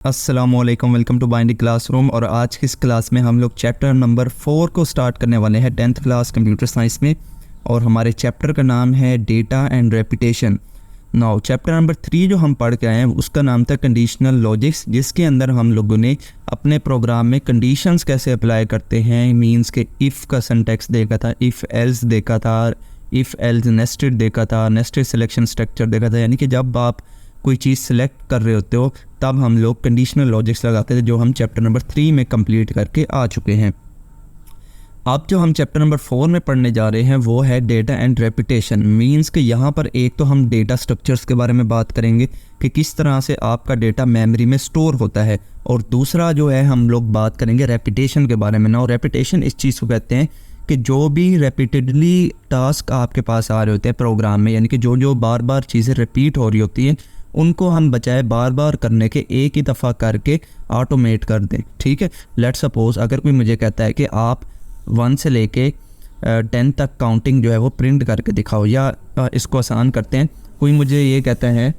अस्सलामुअलैकुम, welcome to binding classroom. और आज की इस क्लास में हम लोग चैप्टर नंबर 4 को स्टार्ट करने वाले हैं 10th क्लास कंप्यूटर साइंस में। और हमारे चैप्टर का नाम है data and repetition. Now chapter number 3 जो हम पढ़ के आए हैं उसका नाम था कंडीशनल लॉजिक्स, जिसके अंदर हम लोगों ने अपने प्रोग्राम में कंडीशंस कैसे अप्लाई करते हैं, मींस के इफ़ का सिंटैक्स देखा था, इफ़ एल्स देखा था, इफ़ एल्स नेस्टेड देखा था, नेस्टेड सिलेक्शन स्ट्रक्चर देखा था। यानी कि जब आप कोई चीज़ सेलेक्ट कर रहे होते हो तब हम लोग कंडीशनल लॉजिक्स लगाते थे, जो हम चैप्टर नंबर 3 में कंप्लीट करके आ चुके हैं। अब जो हम चैप्टर नंबर 4 में पढ़ने जा रहे हैं वो है डेटा एंड रेपिटेशन। मींस कि यहाँ पर एक तो हम डेटा स्ट्रक्चर्स के बारे में बात करेंगे कि किस तरह से आपका डेटा मेमोरी में स्टोर होता है, और दूसरा जो है हम लोग बात करेंगे रेपिटेशन के बारे में ना। और रेपिटेशन इस चीज़ को कहते हैं कि जो भी रेपिटेडली टास्क आपके पास आ रहे होते हैं प्रोग्राम में, यानी कि जो बार बार चीज़ें रिपीट हो रही होती हैं, उनको हम बचाए बार बार करने के एक ही दफ़ा करके ऑटोमेट कर दें। ठीक है, लेट सपोज अगर कोई मुझे कहता है कि आप 1 से लेके 10 तक काउंटिंग जो है वो प्रिंट करके दिखाओ, या इसको आसान करते हैं, कोई मुझे ये कहता है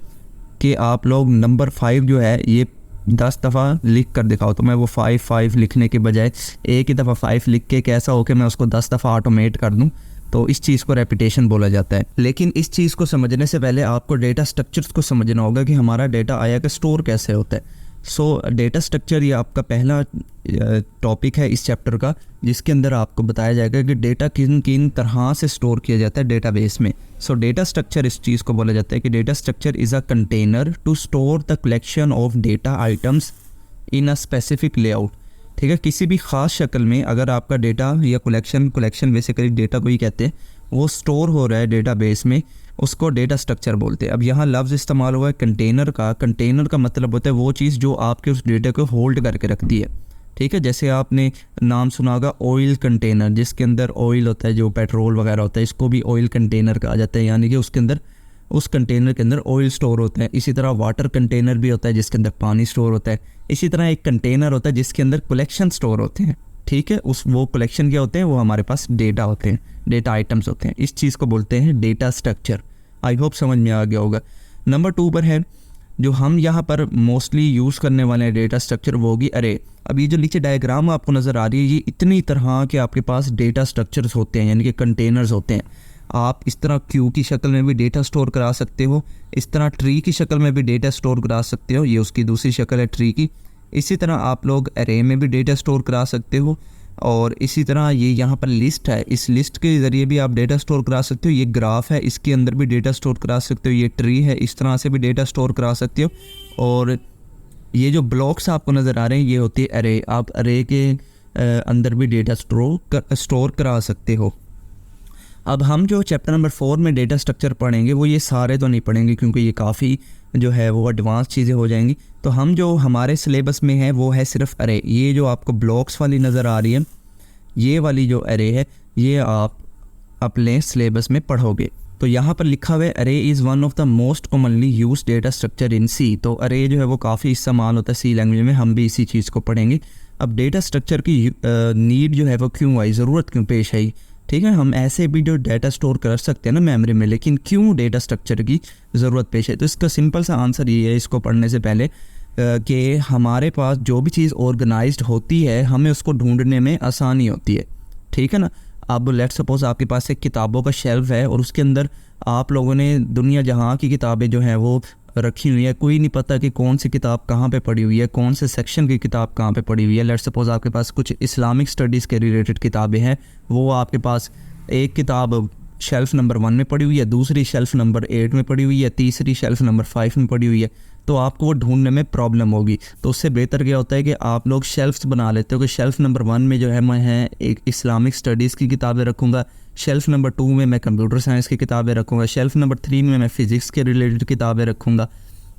कि आप लोग नंबर 5 जो है ये 10 दफ़ा लिख कर दिखाओ, तो मैं वो 5 लिखने के बजाय एक ही दफ़ा 5 लिख के कैसा हो कि मैं उसको 10 दफ़ा ऑटोमेट कर दूं, तो इस चीज़ को रेपिटेशन बोला जाता है। लेकिन इस चीज़ को समझने से पहले आपको डेटा स्ट्रक्चर्स को समझना होगा कि हमारा डेटा आया का स्टोर कैसे होता है। सो डेटा स्ट्रक्चर ये आपका पहला टॉपिक है इस चैप्टर का, जिसके अंदर आपको बताया जाएगा कि डेटा किन किन तरह से स्टोर किया जाता है डेटाबेस में। सो डेटा स्ट्रक्चर इस चीज़ को बोला जाता है कि data structure is a container to store the collection of data items in a specific layout. ठीक है, किसी भी ख़ास शक्ल में अगर आपका डेटा या कलेक्शन बेसिकली डेटा को ही कहते हैं, वो स्टोर हो रहा है डेटाबेस में, उसको डेटा स्ट्रक्चर बोलते हैं। अब यहाँ लफ्ज़ इस्तेमाल हुआ है कंटेनर का। कंटेनर का मतलब होता है वो चीज़ जो आपके उस डेटा को होल्ड करके रखती है। ठीक है, जैसे आपने नाम सुना होगा ऑयल कंटेनर, जिसके अंदर ऑयल होता है, जो पेट्रोल वगैरह होता है, इसको भी ऑयल कंटेनर कहा जाता है, यानी कि उसके अंदर उस कंटेनर के अंदर ऑयल स्टोर होता है। इसी तरह वाटर कंटेनर भी होता है जिसके अंदर पानी स्टोर होता है। इसी तरह एक कंटेनर होता है जिसके अंदर कलेक्शन स्टोर होते हैं। ठीक है, वो कलेक्शन क्या होते हैं, वो हमारे पास डेटा होते हैं, डेटा आइटम्स होते हैं। इस चीज़ को बोलते हैं डेटा स्ट्रक्चर। आई होप समझ में आ गया होगा। नंबर 2 पर है जो हम यहाँ पर मोस्टली यूज़ करने वाले हैं डेटा स्ट्रक्चर, वो होगी अरे। अब ये जो नीचे डायग्राम आपको नज़र आ रही है, ये इतनी तरह के आपके पास डेटा स्ट्रक्चर्स होते हैं, यानी कि कंटेनर्स होते हैं। आप इस तरह क्यू की शक्ल में भी डेटा स्टोर करा सकते हो, इस तरह ट्री की शक्ल में भी डेटा स्टोर करा सकते हो, ये उसकी दूसरी शक्ल है ट्री की। इसी तरह आप लोग अरे में भी डेटा स्टोर करा सकते हो, और इसी तरह ये यहाँ पर लिस्ट है, इस लिस्ट के ज़रिए भी आप डेटा स्टोर करा सकते हो। ये ग्राफ है, इसके अंदर भी डेटा स्टोर करा सकते हो। ये ट्री है, इस तरह से भी डेटा स्टोर करा सकते हो। और ये जो ब्लॉक्स आपको नज़र आ रहे हैं ये होती है अरे। आप अरे के अंदर भी डेटा स्टोर करा सकते हो। अब हम जो चैप्टर नंबर 4 में डेटा स्ट्रक्चर पढ़ेंगे वो ये सारे तो नहीं पढ़ेंगे, क्योंकि ये काफ़ी जो है वो एडवांस चीज़ें हो जाएंगी। तो हम जो हमारे सिलेबस में है वो है सिर्फ अरे। ये जो आपको ब्लॉक्स वाली नज़र आ रही है, ये वाली जो अरे है, ये आप अपने सिलेबस में पढ़ोगे। तो यहाँ पर लिखा हुआ है array is one of the most commonly use data structure in C. तो अरे जो है वो काफ़ी इस्तेमाल होता है सी लैंग्वेज में, हम भी इसी चीज़ को पढ़ेंगे। अब डेटा स्ट्रक्चर की नीड जो है वो क्यों आई, ज़रूरत क्यों पेश आई। ठीक है, हम ऐसे भी जो डाटा स्टोर कर सकते हैं ना मेमोरी में, लेकिन क्यों डेटा स्ट्रक्चर की ज़रूरत पेश है। तो इसका सिंपल सा आंसर ये है इसको पढ़ने से पहले कि हमारे पास जो भी चीज़ ऑर्गेनाइज्ड होती है हमें उसको ढूंढने में आसानी होती है। ठीक है ना। अब लेट्स सपोज आपके पास एक किताबों का शेल्फ है और उसके अंदर आप लोगों ने दुनिया जहाँ की किताबें जो हैं वो रखी हुई है, कोई नहीं पता कि कौन सी किताब कहाँ पे पड़ी हुई है, कौन से सेक्शन की किताब कहाँ पे पड़ी हुई है। लेट्स सपोज आपके पास कुछ इस्लामिक स्टडीज़ के रिलेटेड किताबें हैं, वो आपके पास एक किताब शेल्फ़ नंबर 1 में पड़ी हुई है, दूसरी शेल्फ़ नंबर 8 में पड़ी हुई है, तीसरी शेल्फ़ नंबर 5 में पड़ी हुई है, तो आपको वो ढूंढने में प्रॉब्लम होगी। तो उससे बेहतर क्या होता है कि आप लोग शेल्फ्स बना लेते हो कि शेल्फ़ नंबर 1 में जो है मैं एक इस्लामिक स्टडीज़ की किताबें रखूँगा, शेल्फ़ नंबर 2 में मैं कंप्यूटर साइंस की किताबें रखूँगा, शेल्फ़ नंबर 3 में मैं फ़िज़िक्स के रिलेटेड किताबें रखूँगा।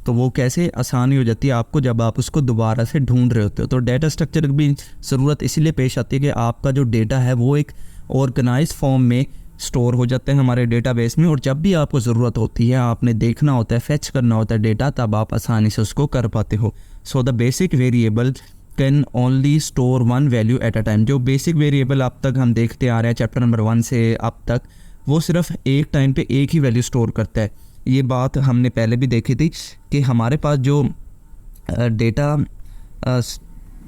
तो वो कैसे आसानी हो जाती है आपको जब आप उसको दोबारा से ढूंढ रहे होते हो। तो डेटा स्ट्रक्चर की भी ज़रूरत इसीलिए पेश आती है कि आपका जो डेटा है वो एक ऑर्गेनाइज फॉर्म में स्टोर हो जाते हैं हमारे डेटाबेस में, और जब भी आपको ज़रूरत होती है, आपने देखना होता है, फेच करना होता है डेटा, तब आप आसानी से उसको कर पाते हो। So the basic variable can only store 1 value at a time. जो बेसिक वेरिएबल अब तक हम देखते आ रहे हैं चैप्टर नंबर 1 से अब तक, वो सिर्फ एक टाइम पे एक ही वैल्यू स्टोर करता है। ये बात हमने पहले भी देखी थी कि हमारे पास जो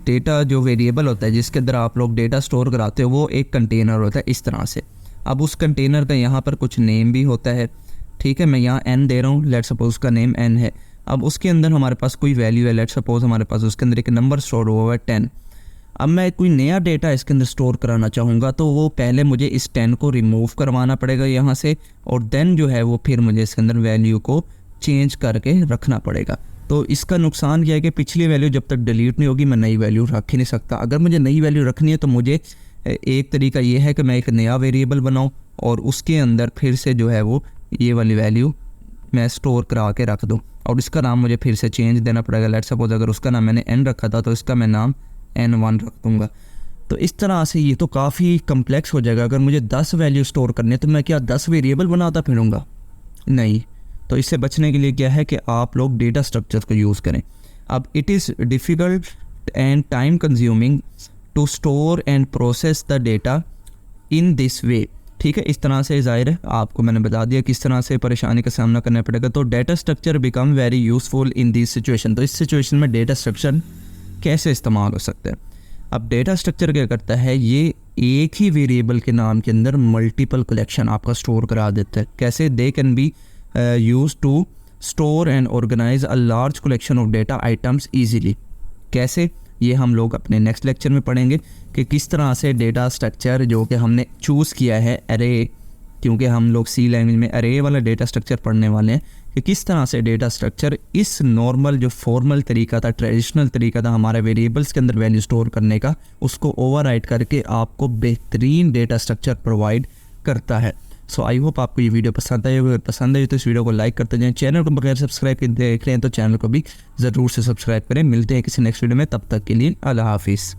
डेटा जो वेरिएबल होता है जिसके अंदर आप लोग डेटा स्टोर कराते हो वो एक कंटेनर होता है इस तरह से। अब उस कंटेनर का यहाँ पर कुछ नेम भी होता है, ठीक है। मैं यहाँ n दे रहा हूँ, लेट सपोज उसका नेम n है। अब उसके अंदर हमारे पास कोई वैल्यू है, लेट सपोज हमारे पास उसके अंदर एक नंबर स्टोर हुआ है 10। अब मैं कोई नया डेटा इसके अंदर स्टोर कराना चाहूँगा तो वो पहले मुझे इस 10 को रिमूव करवाना पड़ेगा यहाँ से, और देन जो है वो फिर मुझे इसके अंदर वैल्यू को चेंज करके रखना पड़ेगा। तो इसका नुकसान क्या है कि पिछली वैल्यू जब तक डिलीट नहीं होगी मैं नई वैल्यू रख ही नहीं सकता। अगर मुझे नई वैल्यू रखनी है तो मुझे एक तरीका ये है कि मैं एक नया वेरिएबल बनाऊँ और उसके अंदर फिर से जो है वो ये वाली वैल्यू मैं स्टोर करा के रख दूँ, और इसका नाम मुझे फिर से चेंज देना पड़ेगा। लेट सपोज अगर उसका नाम मैंने n रखा था तो इसका मैं नाम n1 रख दूँगा। तो इस तरह से ये तो काफ़ी कम्प्लेक्स हो जाएगा। अगर मुझे 10 वैल्यू स्टोर करनी है तो मैं क्या 10 वेरिएबल बनाता फिरूँगा? नहीं। तो इससे बचने के लिए क्या है कि आप लोग डेटा स्ट्रक्चर को यूज़ करें। अब it is difficult and time consuming to store and process the data in this way, ठीक है। इस तरह से ज़ाहिर है आपको मैंने बता दिया किस तरह से परेशानी का सामना करना पड़ेगा। तो data structure become very useful in this situation. तो इस सिचुएशन में डेटा स्ट्रक्चर कैसे इस्तेमाल हो सकता है? अब डेटा स्ट्रक्चर क्या करता है, ये एक ही वेरिएबल के नाम के अंदर मल्टीपल कलेक्शन आपका स्टोर करा देता है। कैसे? They can be use to store and organise a large collection of data items easily. कैसे? ये हम लोग अपने नेक्स्ट लेक्चर में पढ़ेंगे कि किस तरह से डेटा स्ट्रक्चर जो कि हमने चूज़ किया है अरे, क्योंकि हम लोग सी लैंग्वेज में अरे वाला डेटा स्ट्रक्चर पढ़ने वाले हैं, कि किस तरह से डेटा स्ट्रक्चर इस नॉर्मल जो फॉर्मल तरीका था, ट्रेडिशनल तरीका था हमारे वेरिएबल्स के अंदर वैल्यू स्टोर करने का, उसको ओवरराइड करके आपको बेहतरीन डेटा स्ट्रक्चर प्रोवाइड करता है। सो आई होप आपको ये वीडियो पसंद आई। अगर पसंद आई तो इस वीडियो को लाइक करते जाएं। चैनल को बगैर सब्सक्राइब के देख रहे हैं तो चैनल को भी ज़रूर से सब्सक्राइब करें। मिलते हैं किसी नेक्स्ट वीडियो में, तब तक के लिए अल्लाह हाफिज़।